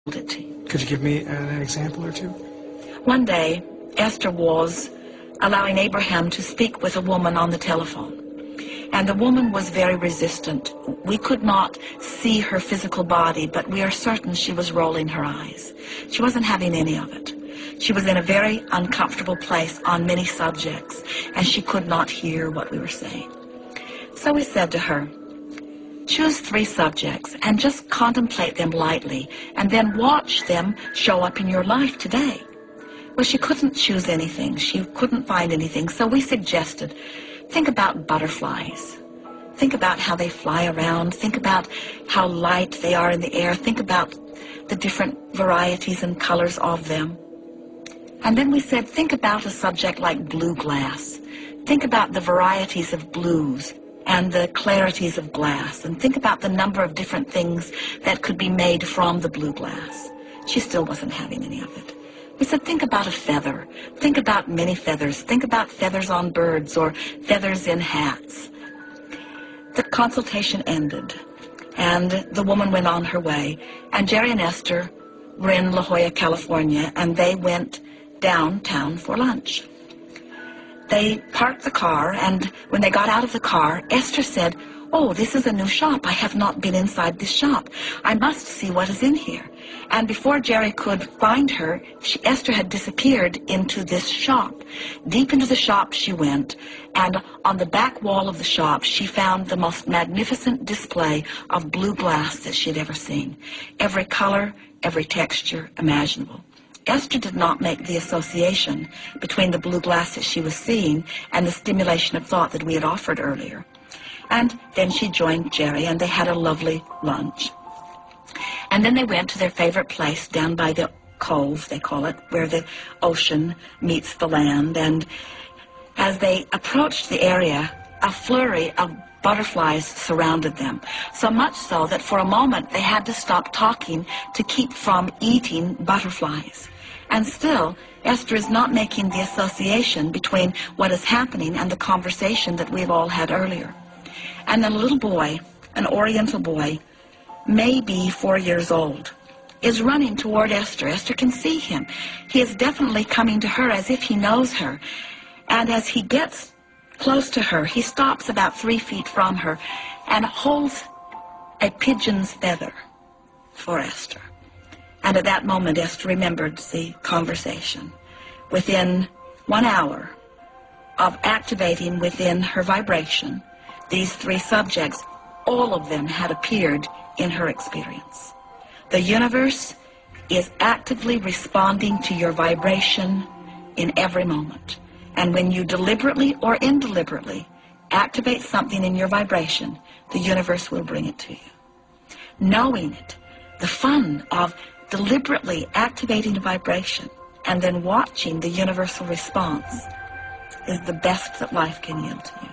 it to you. Could you give me an example or two? One day, Esther was allowing Abraham to speak with a woman on the telephone. And the woman was very resistant. We could not see her physical body, but we are certain she was rolling her eyes. She wasn't having any of it. She was in a very uncomfortable place on many subjects, and she could not hear what we were saying. So we said to her, choose 3 subjects and just contemplate them lightly, and then watch them show up in your life today. Well, she couldn't choose anything. She couldn't find anything. So we suggested, think about butterflies. Think about how they fly around. Think about how light they are in the air. Think about the different varieties and colors of them. And then we said, think about a subject like blue glass. Think about the varieties of blues and the clarities of glass. And think about the number of different things that could be made from the blue glass. She still wasn't having any of it. We said, think about a feather. Think about many feathers. Think about feathers on birds or feathers in hats. The consultation ended, and the woman went on her way. And Jerry and Esther were in La Jolla, California, and they went downtown for lunch. They parked the car, and when they got out of the car, Esther said, oh, this is a new shop. I have not been inside this shop. I must see what is in here. And before Jerry could find her, Esther had disappeared into this shop. Deep into the shop she went, and on the back wall of the shop, she found the most magnificent display of blue glass that she had ever seen. Every color, every texture imaginable. Esther did not make the association between the blue glass that she was seeing and the stimulation of thought that we had offered earlier. And then she joined Jerry, and they had a lovely lunch. And then they went to their favorite place down by the cove, they call it, where the ocean meets the land. And as they approached the area, a flurry of butterflies surrounded them, so much so that for a moment they had to stop talking to keep from eating butterflies. And still, Esther is not making the association between what is happening and the conversation that we've all had earlier. And then a little boy, an Oriental boy, maybe 4 years old, is running toward Esther. Esther can see him. He is definitely coming to her as if he knows her. And as he gets close to her, he stops about 3 feet from her and holds a pigeon's feather for Esther. And at that moment, Esther remembered the conversation. Within 1 hour of activating within her vibration these 3 subjects, all of them had appeared in her experience. The universe is actively responding to your vibration in every moment. And when you deliberately or indeliberately activate something in your vibration, the universe will bring it to you. Knowing it, the fun of deliberately activating a vibration and then watching the universal response is the best that life can yield to you.